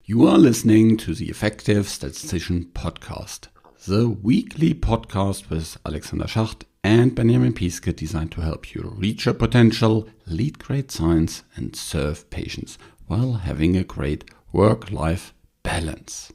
You are listening to the Effective Statistician Podcast, the weekly podcast with Alexander Schacht and Benjamin Pieske designed to help you reach your potential, lead great science, and serve patients while having a great work-life balance.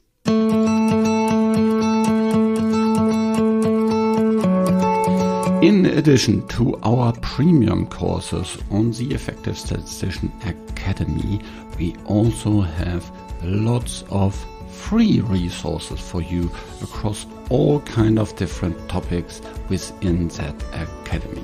In addition to our premium courses on the Effective Statistician Academy, we also have lots of free resources for you across all kind of different topics within that academy.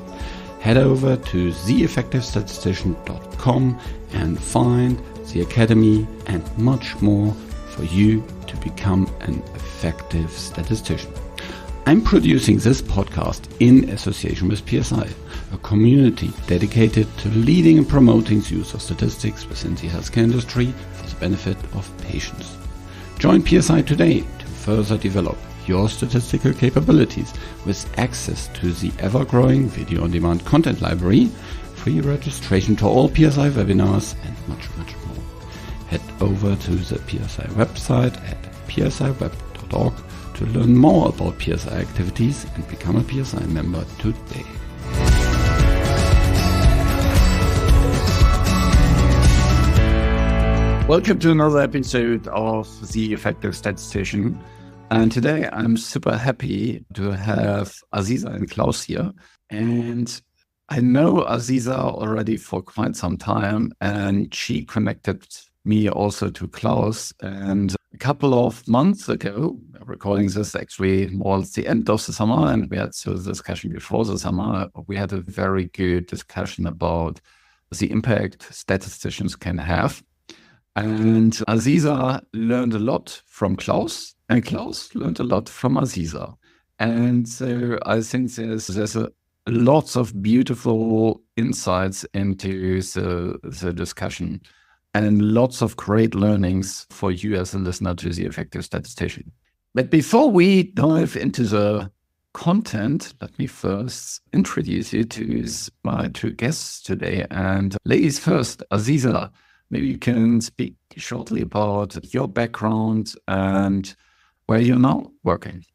Head over to theeffectivestatistician.com and find the academy and much more for you to become an effective statistician. I'm producing this podcast in association with PSI, a community dedicated to leading and promoting the use of statistics within the healthcare industry for the benefit of patients. Join PSI today to further develop your statistical capabilities with access to the ever-growing video-on-demand content library, free registration to all PSI webinars, and much more. Head over to the PSI website at psiweb.org to learn more about PSI activities and become a PSI member today. Welcome to another episode of The Effective Statistician. And today I'm super happy to have Aziza and Klaus here. And I know Aziza already for quite some time, and she connected me also to Klaus. And a couple of months ago, recording this actually was the end of the summer, and we had the discussion before the summer. We had a very good discussion about the impact statisticians can have. And Aziza learned a lot from Klaus, and Klaus learned a lot from Aziza. And so I think there's lots of beautiful insights into the discussion and lots of great learnings for you as a listener to The Effective Statistician. But before we dive into the content, let me first introduce you to my two guests today. And ladies first, Aziza, maybe you can speak shortly about your background and where you're now working.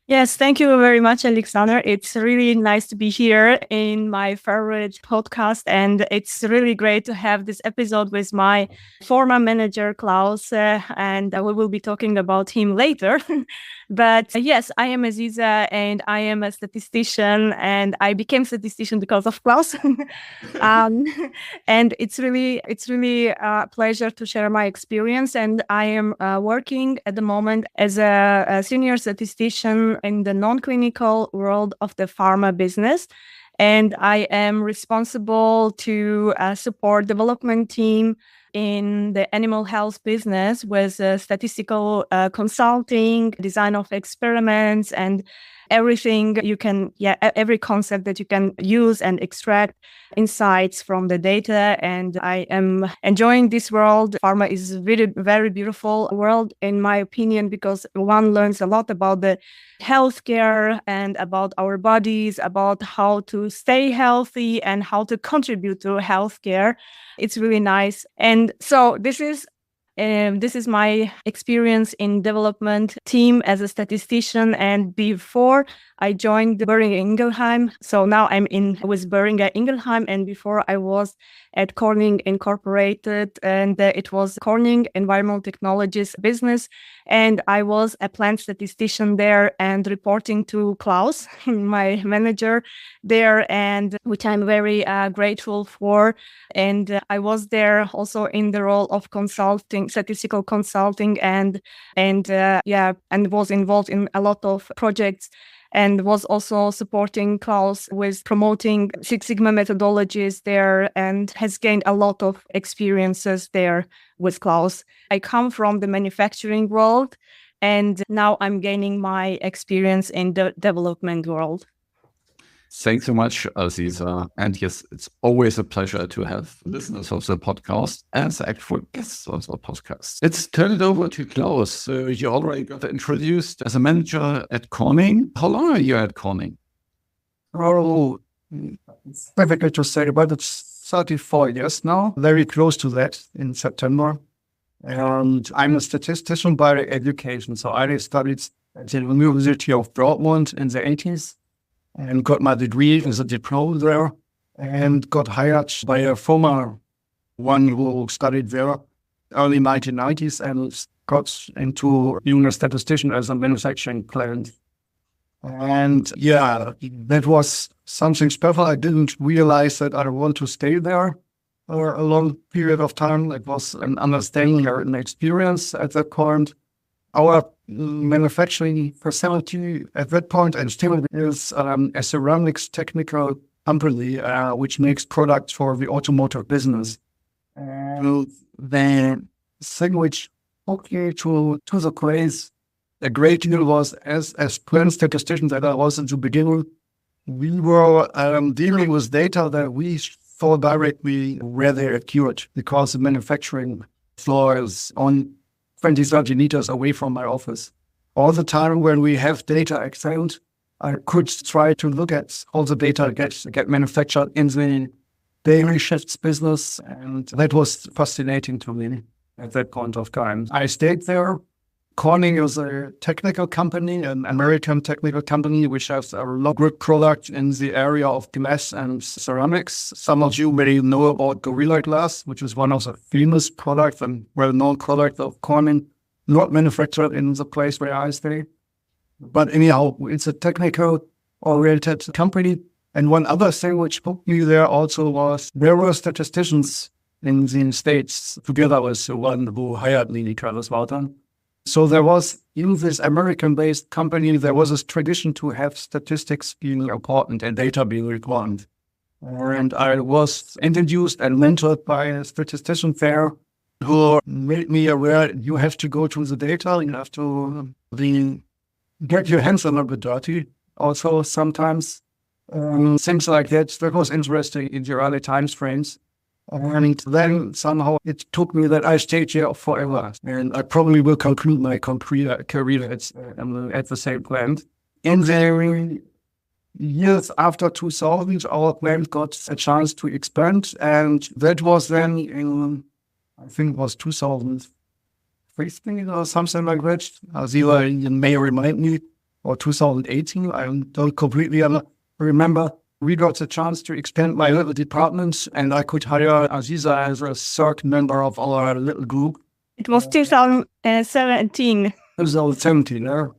Yes, thank you very much, Alexander. It's really nice to be here in my favorite podcast, and it's really great to have this episode with my former manager, Klaus, and we will be talking about him later. But yes, I am Aziza, and I am a statistician, and I became a statistician because of Klaus. And it's really a pleasure to share my experience. And I am working at the moment as a senior statistician in the non-clinical world of the pharma business. And I am responsible to support development team in the animal health business with statistical consulting, design of experiments, and everything every concept that you can use and extract insights from the data. And I am enjoying this world. Pharma is a very, very beautiful world, in my opinion, because one learns a lot about the healthcare and about our bodies, about how to stay healthy and how to contribute to healthcare. It's really nice. And so this is my experience in development team as a statistician. And before I joined Boehringer Ingelheim, so now I'm with Boehringer Ingelheim, and before I was at Corning Incorporated, and it was Corning Environmental Technologies business, and I was a plant statistician there and reporting to Klaus, my manager there, and which I'm very grateful for. And I was there also in the role of statistical consulting, and was involved in a lot of projects, and was also supporting Klaus with promoting Six Sigma methodologies there, and has gained a lot of experiences there with Klaus. I come from the manufacturing world, and now I'm gaining my experience in the development world. Thanks so much, Aziza. And yes, it's always a pleasure to have listeners of the podcast as actual guests of the podcast. Let's turn it over to Klaus. So you already got introduced as a manager at Corning. How long are you at Corning? Oh, difficult to say, but it's 34 years now. Very close to that in September. And I'm a statistician by education. So I studied at the University of Dortmund in the 80s and got my degree as a diploma there and got hired by a former one who studied there early 1990s and got into being a statistician as a manufacturing plant. And yeah, that was something special. I didn't realize that I want to stay there for a long period of time. It was an understanding or an experience at that point. Our manufacturing facility at that point and still is a ceramics technical company which makes products for the automotive business. And the thing which took me to the place a great deal was as plant statisticians that I was in the beginning, we were dealing with data that we thought directly where they accurate because the manufacturing floor is on 20, 30 meters away from my office. All the time when we have data excelled, I could try to look at all the data get manufactured in the daily shifts business. And that was fascinating to me at that point of time. I stayed there. Corning is a technical company, an American technical company, which has a lot of good products in the area of glass and ceramics. Some of you may know about Gorilla Glass, which is one of the famous products and well-known products of Corning, not manufactured in the place where I stay. But anyhow, it's a technical-oriented company. And one other thing which put me there also was there were statisticians in the States together with the one who hired me, Carlos Walton. So there was, in this American-based company, there was this tradition to have statistics being important and data being important. And I was introduced and mentored by a statistician there who made me aware you have to go to the data, you have to get your hands a little bit dirty. Also, sometimes things like that. That was interesting in the early times frames. And then somehow it took me that I stayed here forever. And I probably will conclude my career at the same plant. In the years after 2000, our plant got a chance to expand. And that was then in, I think it was 2015 or something like that. Azila, you may remind me, or 2018. I don't completely remember. We got the chance to expand my little department, and I could hire Aziza as a third member of our little group. It was 2017. 2017,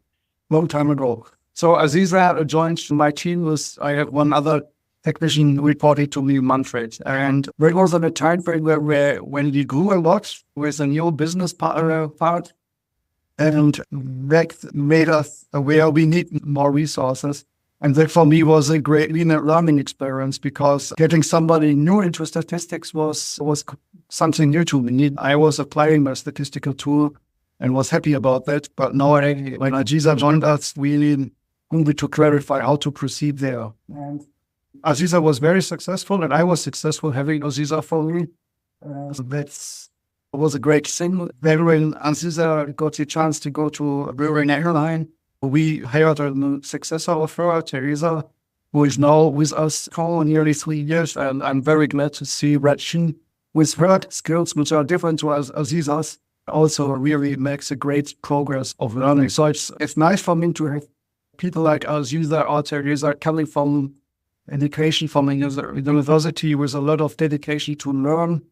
long time ago. So Aziza joined my team. I had one other technician reporting to me, Manfred. And there was a time frame where when we grew a lot with a new business part, and that made us aware we need more resources. And that for me was a great learning experience because getting somebody new into statistics was something new to me. I was applying my statistical tool and was happy about that. But now when Aziza joined us, we needed to clarify how to proceed there. And Aziza was very successful and I was successful having Aziza for me. That was a great thing. Then when Aziza got the chance to go to a Bavarian airline, we hired a successor of her, Teresa, who is now with us for nearly 3 years. And I'm very glad to see that she, with her skills, which are different to Aziza's, also really makes a great progress of learning. So it's nice for me to have people like Aziza or Teresa coming from education from a university with a lot of dedication to learn,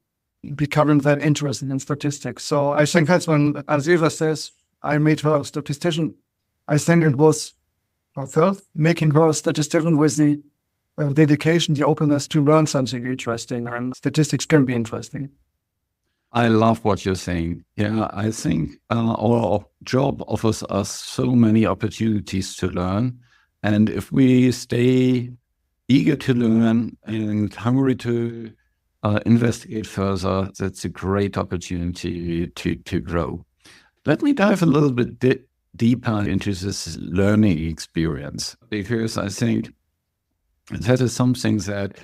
becoming that interested in statistics. So I think that's when Aziza says, I made her a statistician. I think it was herself making her a statistician with the dedication, the openness to learn something interesting, and statistics can be interesting. I love what you're saying. Yeah, I think our job offers us so many opportunities to learn. And if we stay eager to learn and hungry to investigate further, that's a great opportunity to grow. Let me dive a little bit deeper into this learning experience, because I think that is something that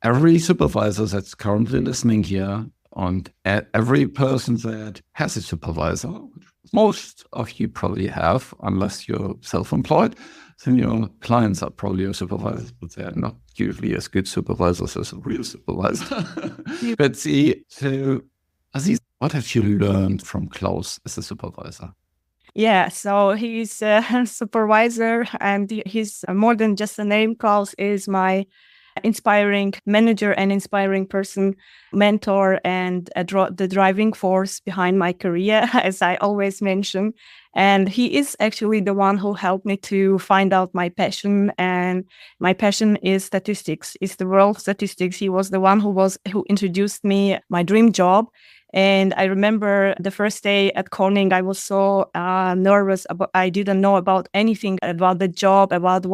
every supervisor that's currently listening here, and every person that has a supervisor, most of you probably have, unless you're self-employed, then your clients are probably your supervisors, but they're not usually as good supervisors as a real supervisor. But see, so Aziz, what have you learned from Klaus as a supervisor? Yeah, so he's a supervisor and he's more than just a name. Klaus is my inspiring manager and inspiring person, mentor, and the driving force behind my career, as I always mention. And he is actually the one who helped me to find out my passion. And my passion is statistics, is the world of statistics. He was the one who introduced me my dream job. And I remember the first day at Corning, I was so nervous. I didn't know about anything about the job, about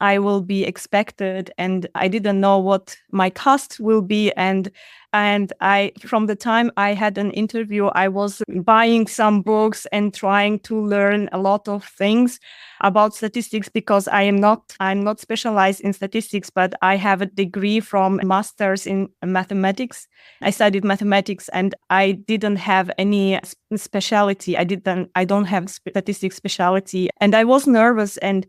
I will be expected, and I didn't know what my tasks will be. And I, from the time I had an interview, I was buying some books and trying to learn a lot of things about statistics, because I'm not specialized in statistics, but I have a degree from master's in mathematics. I studied mathematics and I didn't have any specialty. I don't have statistics specialty, and I was nervous. And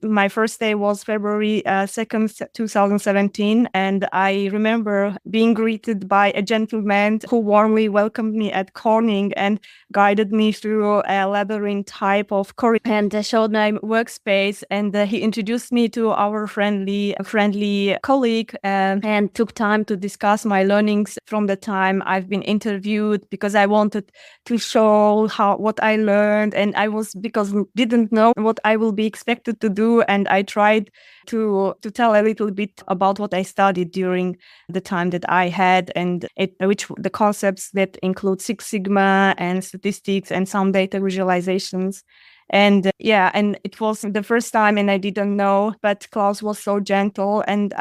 my first day was February 2nd, 2017. And I remember being greeted by a gentleman who warmly welcomed me at Corning and guided me through a labyrinth type of corridor and showed my workspace. And he introduced me to our friendly colleague and took time to discuss my learnings from the time I've been interviewed, because I wanted to show what I learned. And because didn't know what I will be expected to do, and I tried to tell a little bit about what I studied during the time that I had, and which the concepts that include Six Sigma and statistics and some data visualizations. And and it was the first time, and I didn't know, but Klaus was so gentle, and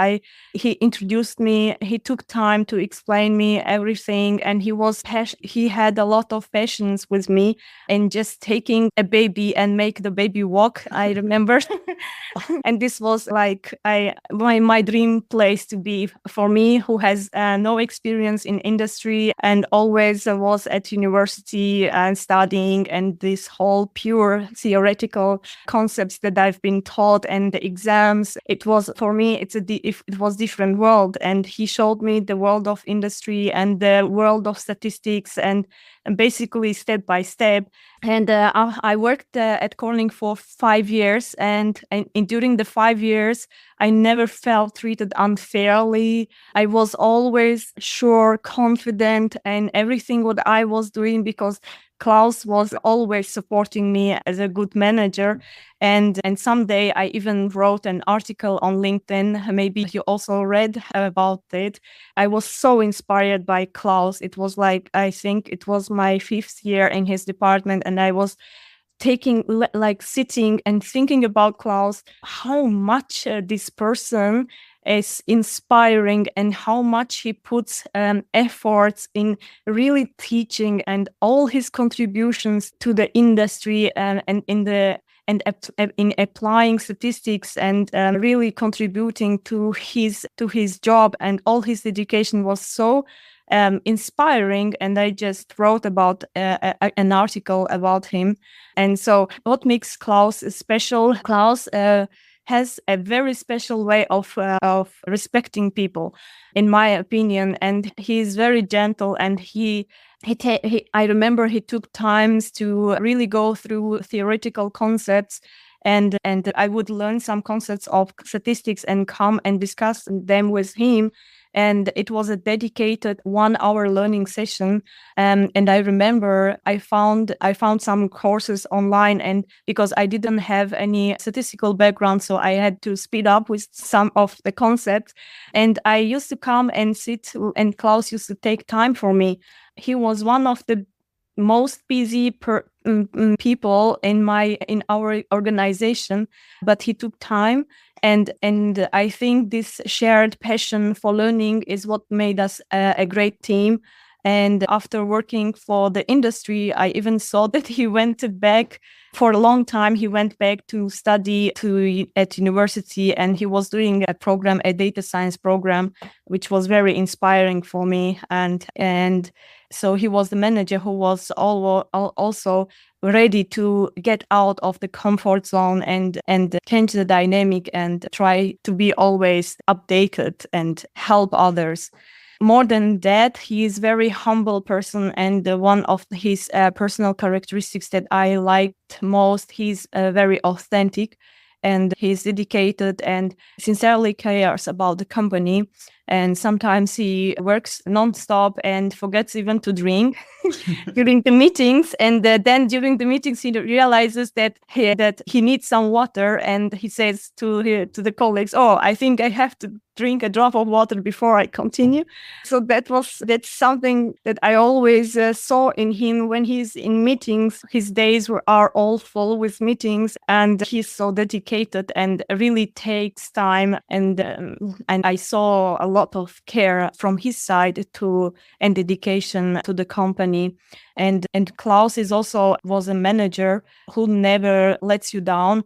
he introduced me. He took time to explain me everything, and he had a lot of patience with me, and just taking a baby and make the baby walk, I remember. And this was like my dream place to be for me, who has no experience in industry and always was at university and studying, and this whole pure theoretical concepts that I've been taught and the exams. It was, for me, it was different world. And he showed me the world of industry and the world of statistics, and basically step by step. And I worked at Corning for 5 years, and during the 5 years, I never felt treated unfairly. I was always sure, confident in everything what I was doing, because Klaus was always supporting me as a good manager. And someday I even wrote an article on LinkedIn. Maybe you also read about it. I was so inspired by Klaus. It was like, I think it was my 5th year in his department, and I was sitting and thinking about Klaus, how much this person is inspiring, and how much he puts efforts in really teaching, and all his contributions to the industry and in applying statistics, and really contributing to his job, and all his education was so inspiring. And I just wrote about an article about him. And so what makes Klaus special? Klaus has a very special way of respecting people, in my opinion. And he is very gentle, and I remember he took times to really go through theoretical concepts, and I would learn some concepts of statistics and come and discuss them with him. And it was a dedicated 1-hour learning session. And I remember I found some courses online, and because I didn't have any statistical background, so I had to speed up with some of the concepts. And I used to come and sit, and Klaus used to take time for me. He was one of the most busy people in our organization, but he took time. And I think this shared passion for learning is what made us a great team. And after working for the industry, I even saw that he went back for a long time. He went back to study at university, and he was doing a data science program, which was very inspiring for me. And so he was the manager who was also ready to get out of the comfort zone and change the dynamic and try to be always updated and help others. more than that, he is very humble person, and one of his personal characteristics that I liked most, he's very authentic, and he's dedicated and sincerely cares about the company. And sometimes he works nonstop and forgets even to drink during the meetings. And then during the meetings, he realizes that he needs some water, and he says to the colleagues, "Oh, I think I have to drink a drop of water before I continue." So that's something that I always saw in him when he's in meetings. His days are all full with meetings, and he's so dedicated and really takes time. And I saw a lot of care from his side and dedication to the company. And Klaus was a manager who never lets you down,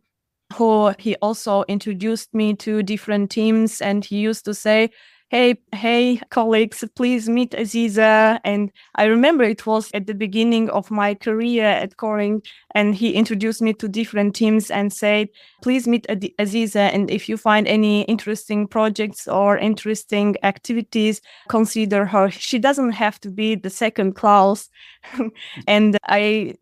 who he also introduced me to different teams, and he used to say, hey colleagues, please meet Aziza. And I remember it was at the beginning of my career at Coring, and he introduced me to different teams and said, please meet Aziza, and if you find any interesting projects or interesting activities, consider her. She doesn't have to be the second Klaus. And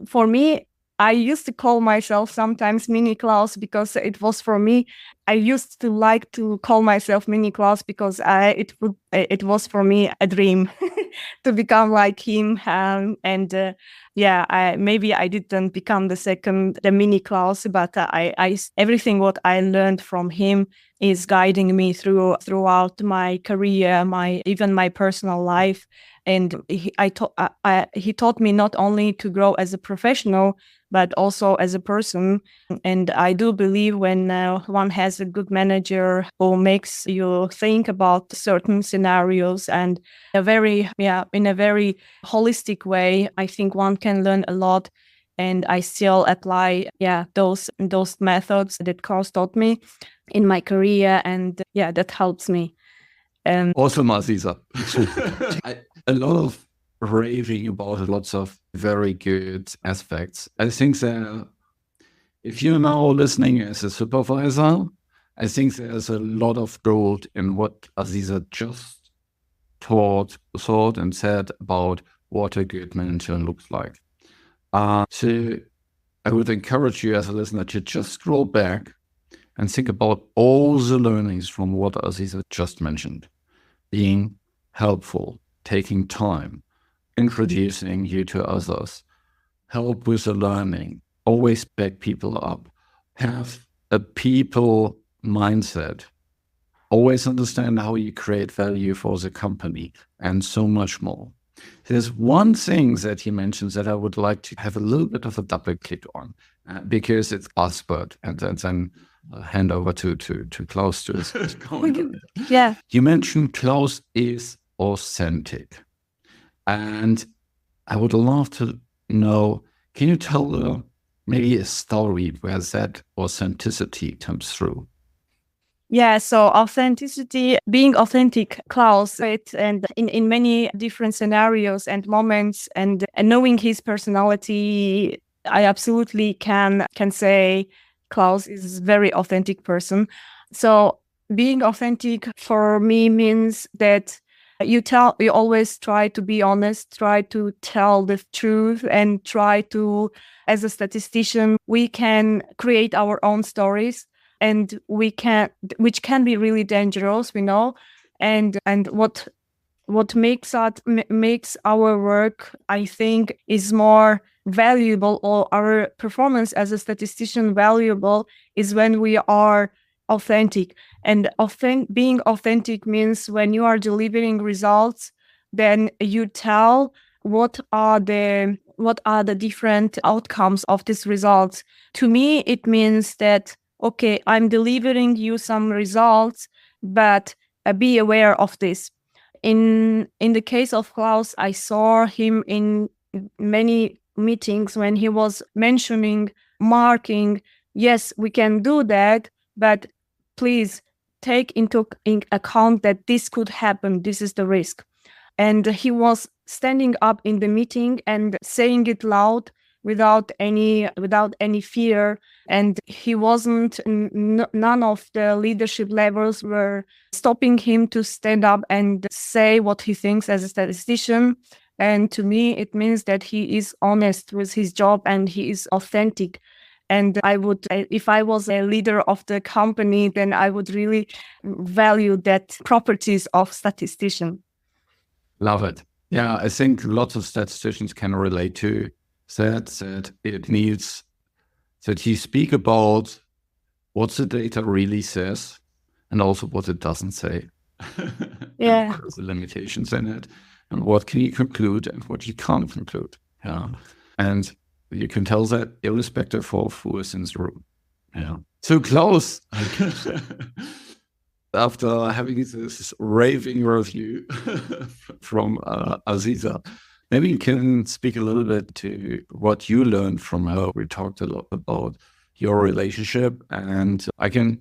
for me, I used to call myself sometimes Mini Klaus, because it was, for me, I used to like to call myself Mini Klaus because it was for me a dream to become like him. Maybe I didn't become the Mini Klaus, but everything what I learned from him is guiding me throughout my career, even my personal life. And he taught me not only to grow as a professional, but also as a person. And I do believe when one has a good manager who makes you think about certain scenarios and in a very holistic way, I think one can learn a lot. And I still apply those methods that Klaus taught me in my career, and that helps me. Awesome, Aziza. A lot of raving about lots of very good aspects. I think that if you're now listening as a supervisor, I think there's a lot of gold in what Aziza just thought and said about what a good manager looks like. So I would encourage you as a listener to just scroll back and think about all the learnings from what Aziza just mentioned. Being helpful, taking time, introducing you to others, help with the learning, always back people up, have a people mindset, always understand how you create value for the company, and so much more. There's one thing that he mentions that I would like to have a little bit of a double click on, because it's buzzword, and then hand over to Klaus to comment. Yeah. You mentioned Klaus is authentic. And I would love to know, can you tell maybe a story where that authenticity comes through? Yeah, so authenticity, being authentic, Klaus, right? And in many different scenarios and moments, and knowing his personality, I absolutely can say Klaus is a very authentic person. So being authentic for me means that you always try to be honest, try to tell the truth, and try to, as a statistician, we can create our own stories, and which can be really dangerous, we know. And what makes our work, I think, is more valuable, or our performance as a statistician valuable, is when we are authentic. And being authentic means when you are delivering results, then you tell what are the different outcomes of these results. To me, it means that, okay, I'm delivering you some results, but be aware of this. In the case of Klaus, I saw him in many meetings when he was marking, yes, we can do that, but please take into account that this could happen. This is the risk. And he was standing up in the meeting and saying it loud without any fear. And he wasn't, none of the leadership levels were stopping him to stand up and say what he thinks as a statistician. And to me, it means that he is honest with his job and he is authentic. And if I was a leader of the company, then I would really value that properties of statistician. Love it. Yeah, I think lots of statisticians can relate to that it needs that you speak about what the data really says and also what it doesn't say. Yeah. The limitations in it, and what can you conclude and what you can't conclude. Yeah. And you can tell that irrespective of who is in the room. Yeah. So Klaus, after having this raving review from Aziza, maybe you can speak a little bit to what you learned from her. We talked a lot about your relationship, and I can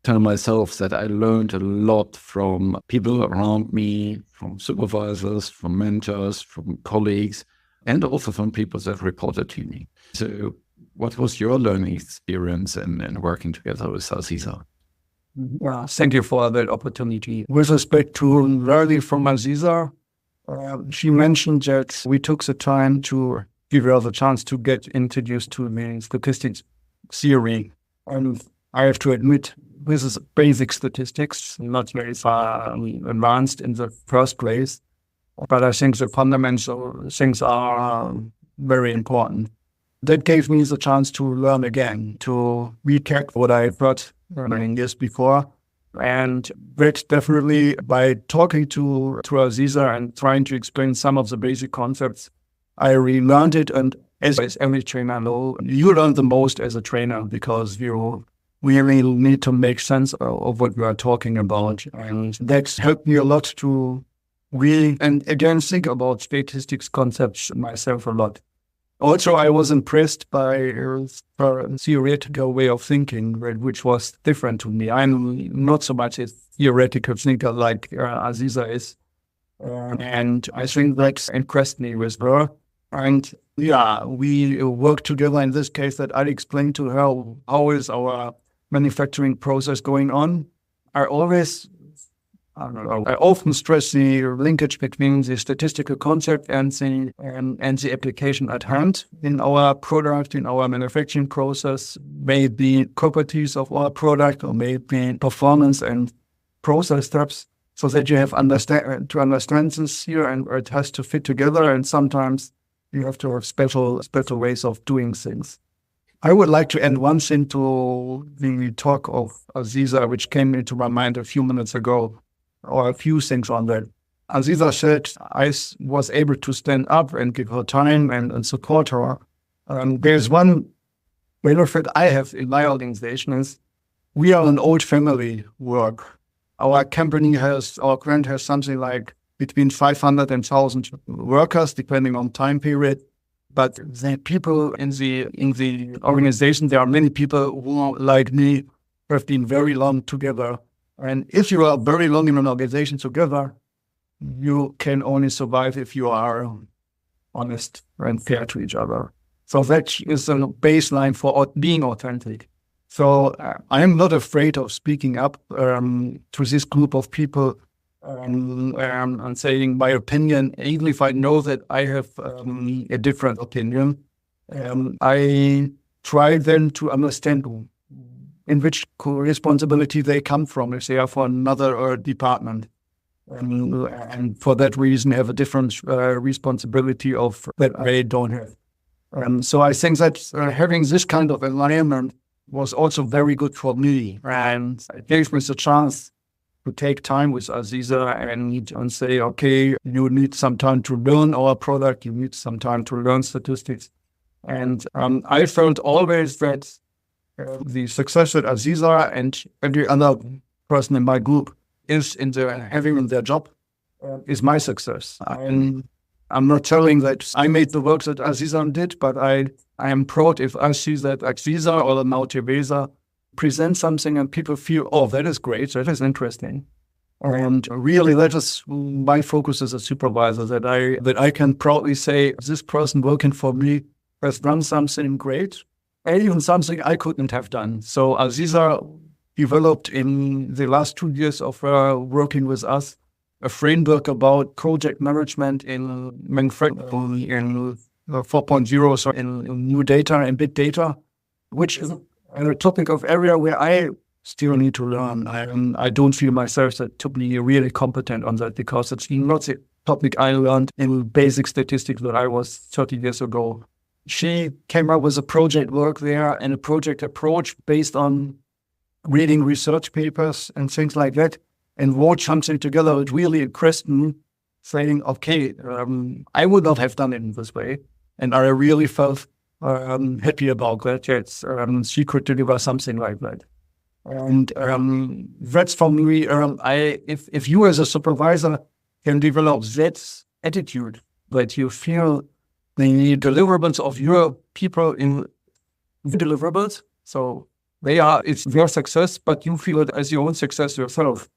tell myself that I learned a lot from people around me, from supervisors, from mentors, from colleagues, and also from people that reported to me. So what was your learning experience in working together with Aziza? Well, thank you for that opportunity. With respect to learning from Aziza, she mentioned that we took the time to give her the chance to get introduced to the statistics theory. And I have to admit, this is basic statistics, not very far advanced in the first place. But I think the fundamental things are very important. That gave me the chance to learn again, to recap what I heard learning years before. And that definitely, by talking to Aziza and trying to explain some of the basic concepts, I relearned it. And as every trainer knows, you learn the most as a trainer because you really need to make sense of what you are talking about. And that's helped me a lot to really, and again, think about statistics concepts myself a lot. Also, I was impressed by her theoretical way of thinking, which was different to me. I'm not so much a theoretical thinker like Aziza is. And I think that impressed me with her. And yeah, we worked together in this case that I explained to her how is our manufacturing process going on. I often stress the linkage between the statistical concept and the application at hand in our product, in our manufacturing process, may it be properties of our product or may it be performance and process steps, so that you have to understand this here and it has to fit together. And sometimes you have to have special ways of doing things. I would like to add one thing to the talk of Aziza, which came into my mind a few minutes ago, or a few things on that. Aziza said I was able to stand up and give her time and support her. There's one benefit I have in my organization is we are an old family work. Our company our grant has something like between 500 and 1,000 workers, depending on time period. But the people in the organization, there are many people who, like me, have been very long together. And if you are very long in an organization together, you can only survive if you are honest and fair to each other. So that is a baseline for being authentic. So I am not afraid of speaking up to this group of people and saying my opinion, even if I know that I have a different opinion. I try then to understand in which responsibility they come from, if they are for another department. And for that reason have a different responsibility that I don't have. So I think that having this kind of environment was also very good for me. And it gave me the chance to take time with Aziza and say, okay, you need some time to learn our product, you need some time to learn statistics. And I felt always that the success that Aziza and every other person in my group is having in their job is my success. I'm not telling that I made the work that Aziza did, but I am proud if I see that Aziza or now Teresa present something and people feel, oh, that is great, that is interesting. And really, that is my focus as a supervisor, that I can proudly say this person working for me has done something great, and even something I couldn't have done. So Aziza developed in the last 2 years of working with us a framework about project management in manufacturing in 4.0, so in new data and big data, which is a topic of area where I still need to learn. I don't feel myself to be really competent on that because it's not a topic I learned in basic statistics that I was 30 years ago. She came up with a project work there and a project approach based on reading research papers and things like that, and wrote something together. It really impressed me, saying, okay, I would not have done it in this way. And I really felt happy about that. Yes, she could deliver something like that. And that's for me, if you as a supervisor can develop that attitude, that you feel the deliverables of your people in the deliverables, so it's their success, but you feel it as your own success yourself.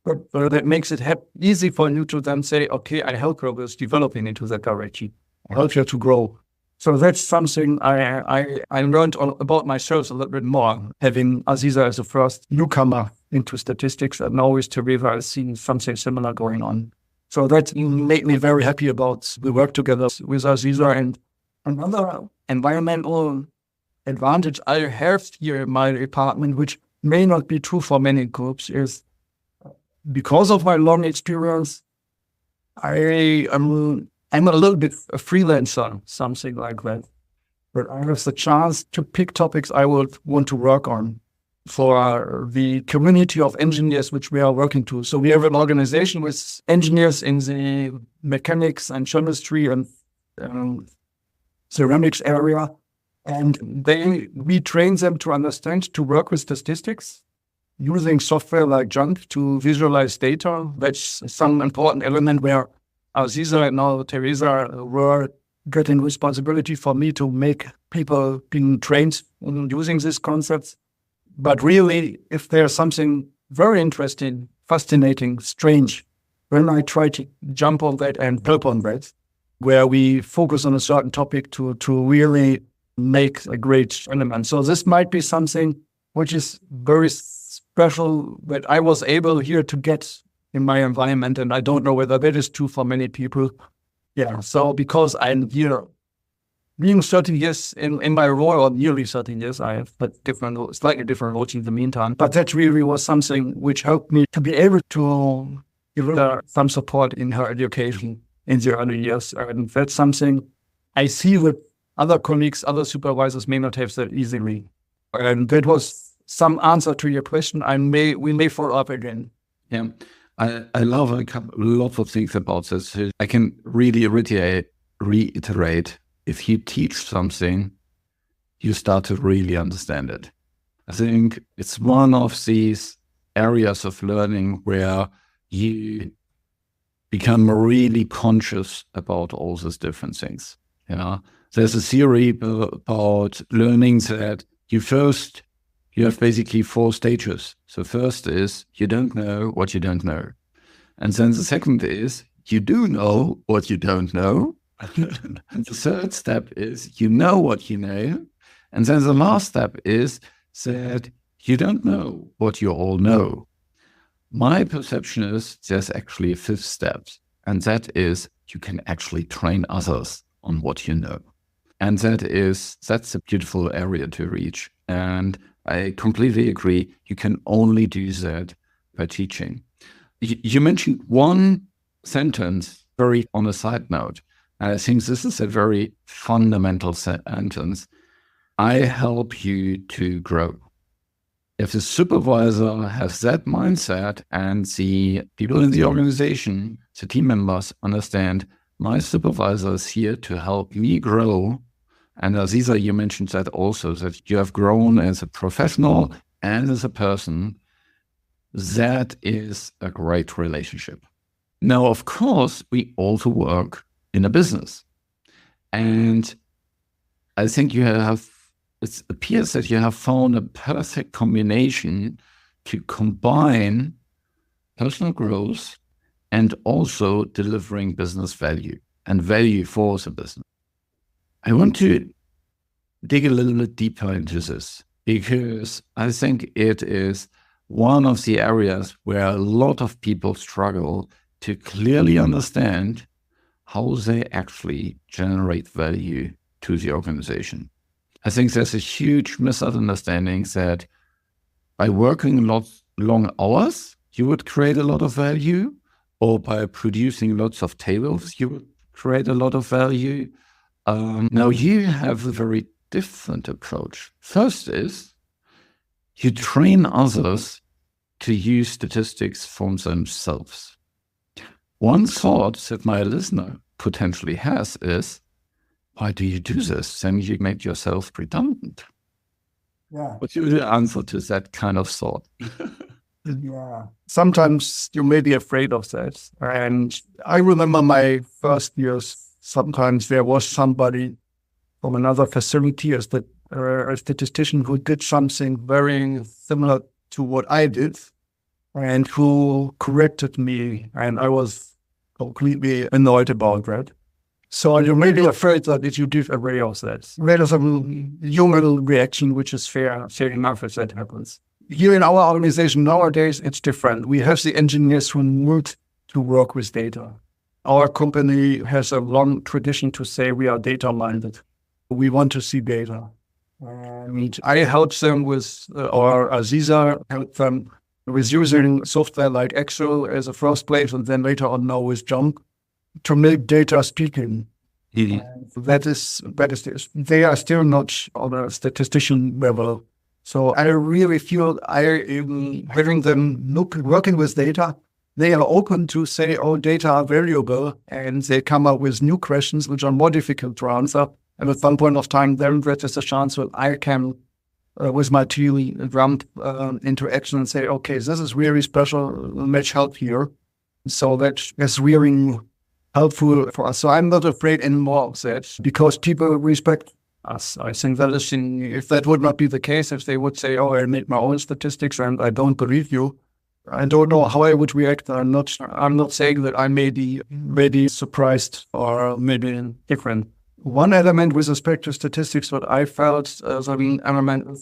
But that makes it easy for you to then say, okay, I help her with developing into that direction. I help her to grow. So that's something I learned about myself a little bit more, having Aziza as the first newcomer into statistics, and now with Teresa, I've seen something similar going on. So that made me very happy about the work together with Aziza. And another environmental advantage I have here in my department, which may not be true for many groups, is because of my long experience, I'm a little bit a freelancer, something like that. But I have the chance to pick topics I would want to work on for the community of engineers which we are working to. So we have an organization with engineers in the mechanics and chemistry and ceramics area. And we train them to understand, to work with statistics, using software like JUMP to visualize data. That's some important element where Aziza and now Teresa were getting responsibility for me to make people being trained in using these concepts. But really, if there's something very interesting, fascinating, strange, then I try to jump on that and help on that, where we focus on a certain topic to really make a great element. So this might be something which is very special that I was able here to get in my environment, and I don't know whether that is true for many people. Yeah, so because I'm here, being 30 years in my role, or nearly 30 years, I have but slightly different roles in the meantime. But that really was something which helped me to be able to give her some support in her education in the early years. And that's something I see that other colleagues, other supervisors may not have that easily. And that was some answer to your question. We may follow up again. Yeah. I love a lot of things about this. I can really reiterate, if you teach something, you start to really understand it. I think it's one of these areas of learning where you become really conscious about all these different things. There's a theory about learning that you have basically 4 stages. So first is you don't know what you don't know. And then the second is you do know what you don't know. And the third step is you know what you know. And then the last step is that you don't know what you all know. My perception is there's actually a 5th step, and that is you can actually train others on what you know. And that's a beautiful area to reach. And I completely agree. You can only do that by teaching. You mentioned one sentence very on a side note. I think this is a very fundamental sentence. I help you to grow. If the supervisor has that mindset and the people in the organization, the team members understand my supervisor is here to help me grow. And Aziza, you mentioned that also, that you have grown as a professional and as a person. That is a great relationship. Now, of course, we also work in a business. And I think it appears that you have found a perfect combination to combine personal growth, and also delivering business value and value for the business. I want to dig a little bit deeper into this because I think it is one of the areas where a lot of people struggle to clearly understand how they actually generate value to the organization. I think there's a huge misunderstanding that by working long hours, you would create a lot of value, or by producing lots of tables, you would create a lot of value. Now you have a very different approach. First is you train others to use statistics for themselves. One thought that my listener potentially has is, why do you do this? Then you make yourself redundant. Yeah. What's your answer to that kind of thought? Yeah. Sometimes you may be afraid of that. And I remember my first years, sometimes there was somebody from another facility as a statistician who did something very similar to what I did and who corrected me. And I was completely annoyed about that. So you may be afraid that if you give away of that, there is a human reaction, which is fair enough if that happens. Here in our organization nowadays, it's different. We have the engineers who need to work with data. Our company has a long tradition to say we are data-minded. We want to see data. And I help them with, or Aziza help them with using software like Excel as a first place, and then later on now with JUMP to make data speaking. That is, they are still not on a statistician level. So I really feel having them working with data, they are open to say, oh, data are valuable, and they come up with new questions which are more difficult to answer. And at some point of time, then that is a chance that I can, with my team, jump into action and say, okay, this is really special, much help here. So that is really helpful for us. So I'm not afraid anymore of that because people respect us. I think that is, if that would not be the case, if they would say, oh, I made my own statistics and I don't believe you, I don't know how I would react. I'm not saying that I may be surprised or maybe different. One element with respect to statistics that I felt as an element,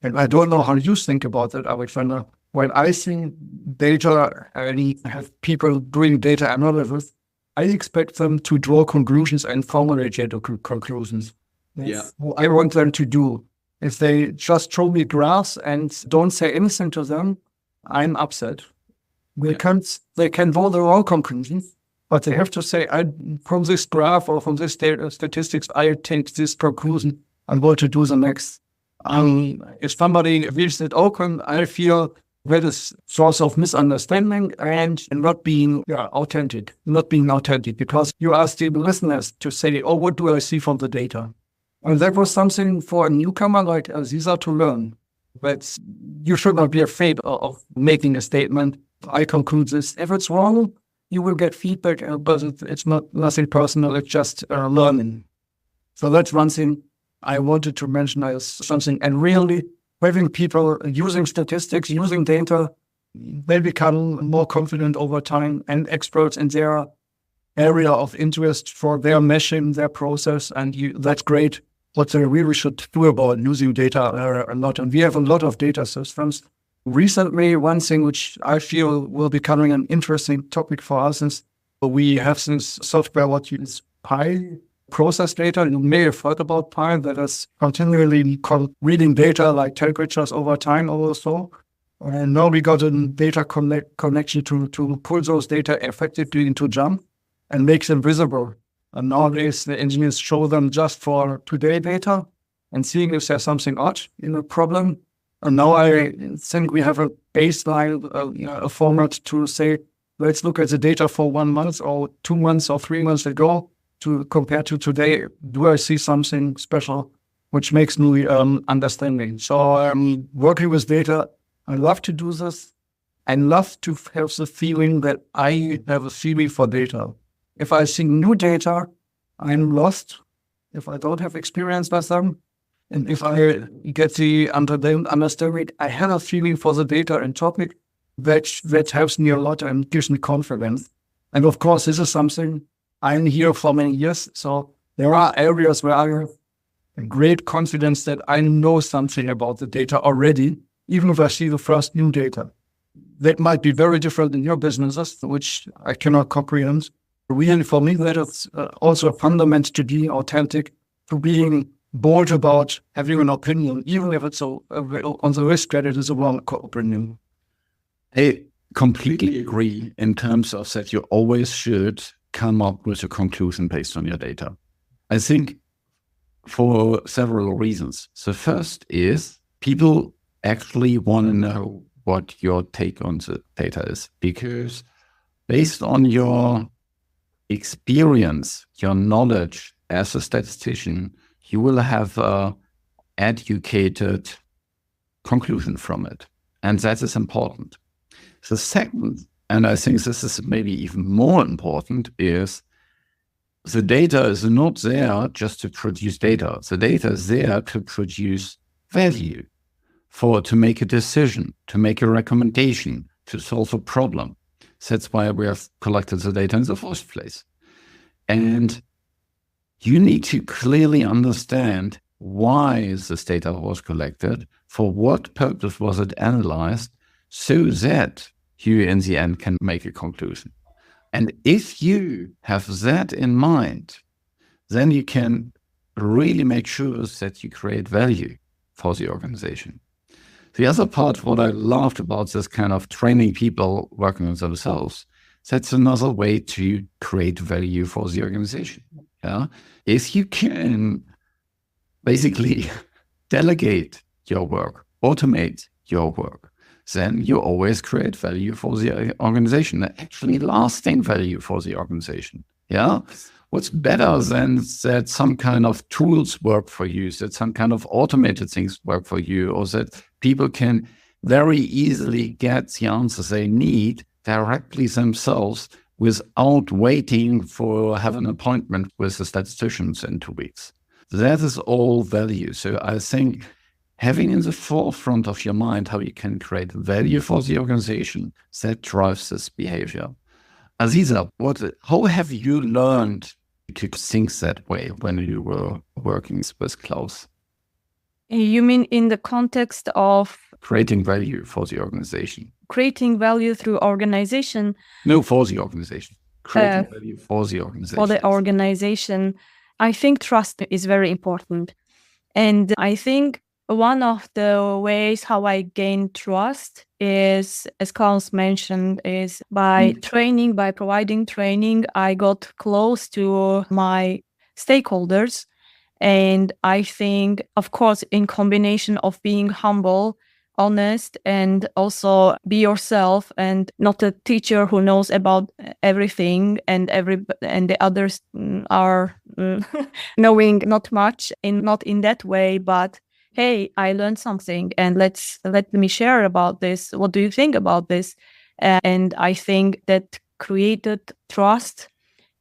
and I don't know how you think about that, Alexander, when I think data and have people doing data analysis, I expect them to draw conclusions and formulate data conclusions. That's what I want them to do. If they just show me graphs and don't say anything to them, I'm upset. They can draw their own conclusions, but they have to say, from this graph or from this data statistics, I take this conclusion and what to do the next. If somebody leaves it open, I feel that is source of misunderstanding and not being authentic, because you ask the listeners to say, oh, what do I see from the data? And that was something for a newcomer like Aziza to learn. But you should not be afraid of making a statement. I conclude this. If it's wrong, you will get feedback, but it's nothing personal. It's just learning. So that's one thing I wanted to mention as something. And really, having people using statistics, using data, they become more confident over time and experts in their area of interest for their meshing, their process. And that's great. What they really should do about using data a lot. And we have a lot of data systems. Recently, one thing which I feel will be becoming an interesting topic for us is we have this software what uses Pi process data. You may have heard about Pi, that is continually reading data like temperatures over time or so. And now we got a data connection to pull those data effectively into JUMP and make them visible. And nowadays, the engineers show them just for today data and seeing if there's something odd in a problem. And now I think we have a baseline, a format to say, let's look at the data for 1 month or 2 months or 3 months ago to compare to today. Do I see something special which makes me understanding? So working with data, I love to do this. I love to have the feeling that I have a feeling for data. If I see new data, I'm lost. If I don't have experience with them, and if I get the understanding, I have a feeling for the data and topic, that helps me a lot and gives me confidence. And of course, this is something I'm here for many years. So there are areas where I have a great confidence that I know something about the data already, even if I see the first new data. That might be very different in your businesses, which I cannot comprehend. Really, for me, that is also a fundament to being authentic, to being bold about having an opinion, even if it's on the risk that it is a wrong opinion. I completely agree in terms of that you always should come up with a conclusion based on your data. I think for several reasons. The first is people actually want to know what your take on the data is, because based on your experience, your knowledge as a statistician, you will have an educated conclusion from it. And that is important. The second, and I think this is maybe even more important, is the data is not there just to produce data. The data is there to produce value, to make a decision, to make a recommendation, to solve a problem. That's why we have collected the data in the first place. And you need to clearly understand why this data was collected, for what purpose was it analyzed, so that you in the end can make a conclusion. And if you have that in mind, then you can really make sure that you create value for the organization. The other part, what I loved about this kind of training people working on themselves, that's another way to create value for the organization. Yeah, if you can basically delegate your work, automate your work, then you always create value for the organization, actually lasting value for the organization. Yeah. What's better than that some kind of tools work for you, that some kind of automated things work for you, or that people can very easily get the answers they need directly themselves without waiting for have an appointment with the statisticians in 2 weeks. That is all value. So I think having in the forefront of your mind how you can create value for the organization, that drives this behavior. Aziza, how have you learned to think that way when you were working with Klaus? You mean in the context of creating value for the organization? Creating value through organization? No, for the organization. Creating value for the organization. For the organization. I think trust is very important. And I think one of the ways how I gain trust is, as Klaus mentioned, is by training, by providing training. I got close to my stakeholders. And I think, of course, in combination of being humble, honest, and also be yourself, and not a teacher who knows about everything and the others are knowing not much, not in that way, but hey, I learned something and let me share about this. What do you think about this? And I think that created trust.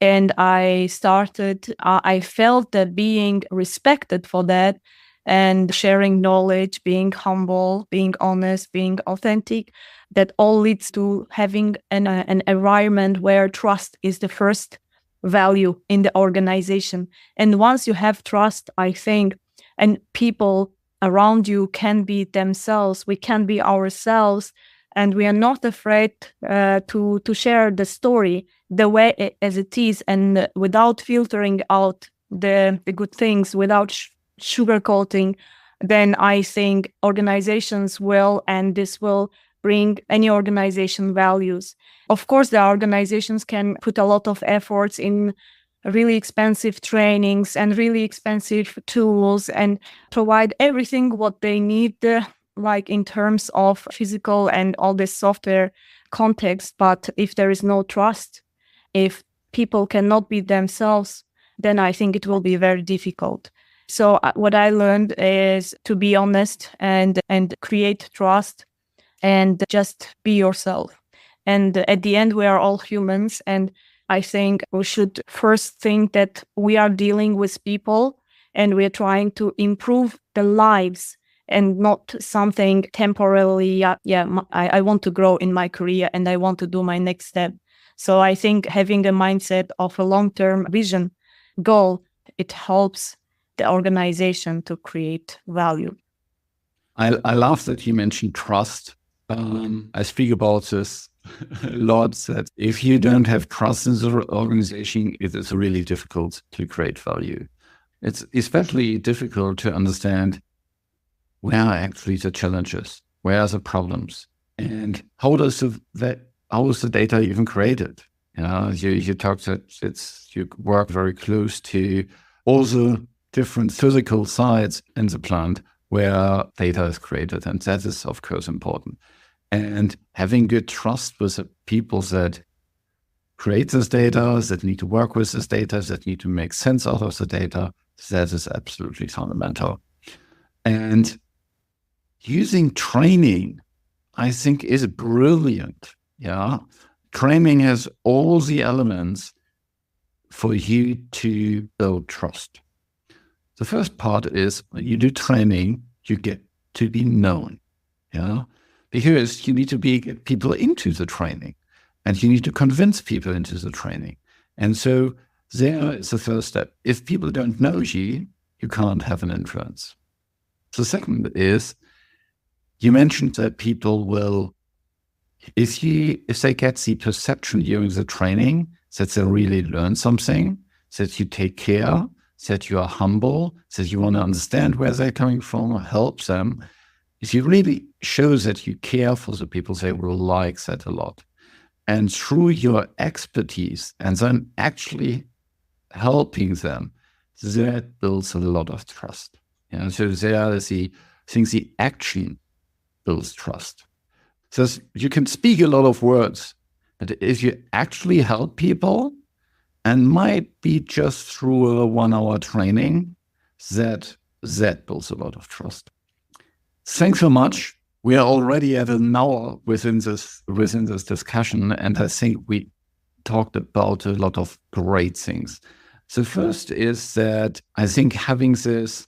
And I felt that being respected for that and sharing knowledge, being humble, being honest, being authentic, that all leads to having an environment where trust is the first value in the organization. And once you have trust, I think, and people around you can be themselves, we can be ourselves, and we are not afraid to share the story the way as it is, and without filtering out the good things, without sugarcoating, then I think organizations will, and this will bring any organization values. Of course, the organizations can put a lot of efforts in really expensive trainings and really expensive tools and provide everything what they need, like in terms of physical and all this software context. But if there is no trust, if people cannot be themselves, then I think it will be very difficult. So what I learned is to be honest and create trust and just be yourself. And at the end, we are all humans. And I think we should first think that we are dealing with people and we're trying to improve the lives and not something temporarily. I want to grow in my career and I want to do my next step. So I think having a mindset of a long-term vision goal, it helps the organization to create value. I love that you mentioned trust. I speak about this a lot, that if you don't have trust in the organization, it is really difficult to create value. It's especially difficult to understand where are actually the challenges, where are the problems, and how is the data even created? You talk that you work very close to all the different physical sites in the plant where data is created, and that is of course important. And having good trust with the people that create this data, that need to work with this data, that need to make sense out of the data, that is absolutely fundamental. And using training, I think, is brilliant. Training has all the elements for you to build trust. The first part is when you do training, you get to be known, because you need to get people into the training, and you need to convince people into the training. And so there is the first step. If people don't know you, you can't have an influence. The second is, you mentioned that people will, if they get the perception during the training that they really learn something, that you take care, that you are humble, that you want to understand where they're coming from, help them. If you really show that you care for the people, they will like that a lot. And through your expertise and then actually helping them, that builds a lot of trust. So the action builds trust. So you can speak a lot of words, but if you actually help people, and might be just through a 1-hour training, that builds a lot of trust. Thanks so much. We are already at an hour within this discussion, and I think we talked about a lot of great things. So first is that I think having this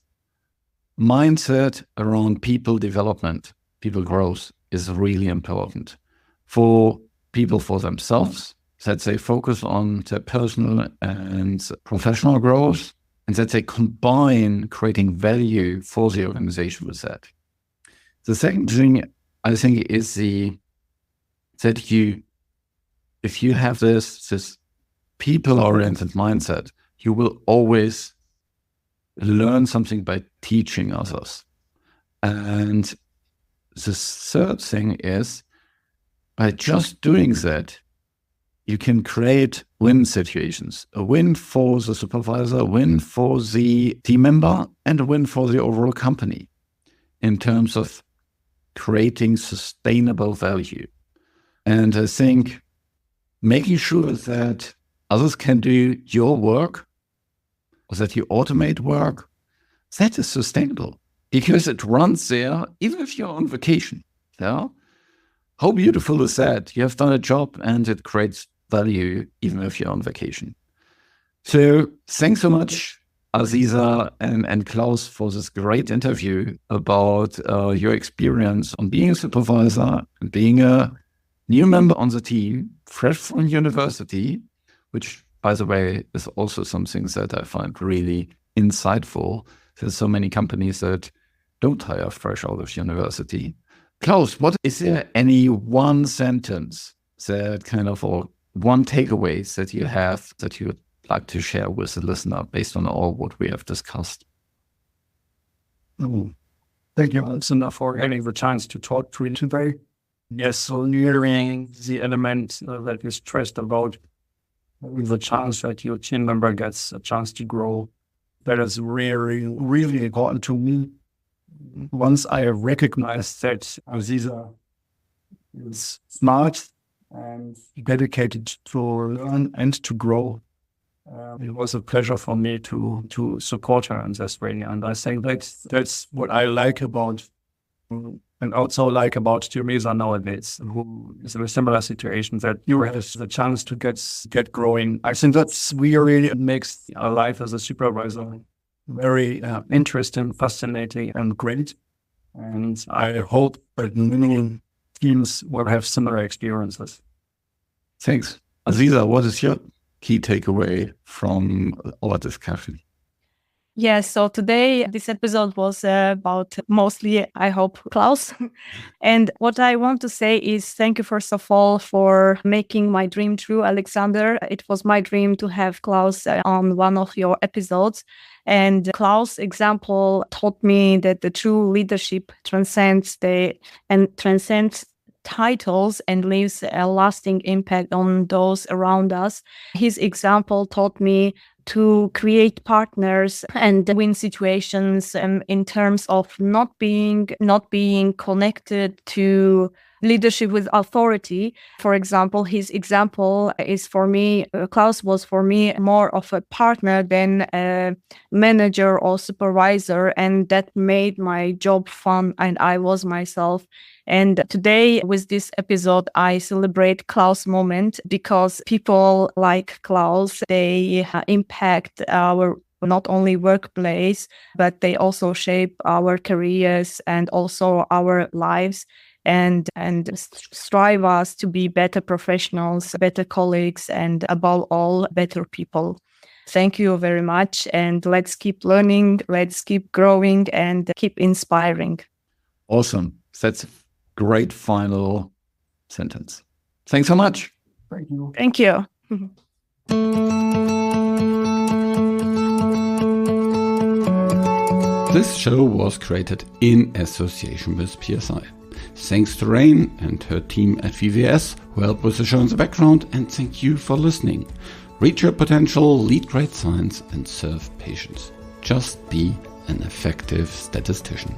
mindset around people development, people growth, is really important for people, for themselves, that they focus on their personal and professional growth, and that they combine creating value for the organization with that. The second thing I think is that if you have this people-oriented mindset, you will always learn something by teaching others. And the third thing is, by just doing that, you can create win situations, a win for the supervisor, a win for the team member, and a win for the overall company in terms of creating sustainable value. And I think making sure that others can do your work, or that you automate work, that is sustainable because it runs there even if you're on vacation. How beautiful is that? You have done a job and it creates value even if you're on vacation. So thanks so much, Aziza and Klaus, for this great interview about your experience on being a supervisor and being a new member on the team, fresh from university, which, by the way, is also something that I find really insightful. There's so many companies that don't hire fresh out of university. Klaus, is there any one sentence that kind of, or one takeaway that you have that you would like to share with the listener based on all what we have discussed? Thank you, Alexander, for having the chance to talk to you today. Yes, so nearing the element that you stressed about the chance that your team member gets a chance to grow, that is really, really important to me. Once I recognized that Aziza is smart and dedicated to learn and to grow, it was a pleasure for me to support her in this way. And I think that's what I like about, and also like about Teresa nowadays, who is in a similar situation, that you have the chance to get growing. I think that's really makes our life as a supervisor very interesting, fascinating, and great. And I hope that many teams will have similar experiences. Thanks. Aziza, what is your key takeaway from our discussion? Yes, so today this episode was about mostly, I hope, Klaus. And what I want to say is thank you, first of all, for making my dream true, Alexander. It was my dream to have Klaus on one of your episodes. And Klaus' example taught me that the true leadership transcends titles and leaves a lasting impact on those around us. His example taught me to create partners and win situations in terms of not being connected to leadership with authority. For example, his example is for me, Klaus was for me more of a partner than a manager or supervisor, and that made my job fun, and I was myself. And today with this episode, I celebrate Klaus moment because people like Klaus, they impact our not only workplace, but they also shape our careers and also our lives and strive us to be better professionals, better colleagues, and above all, better people. Thank you very much. And let's keep learning, let's keep growing and keep inspiring. Awesome. That's a great final sentence. Thanks so much. Thank you. Thank you. This show was created in association with PSI. Thanks to Rain and her team at VVS who helped with the show in the background, and thank you for listening. Reach your potential, lead great science, and serve patients. Just be an effective statistician.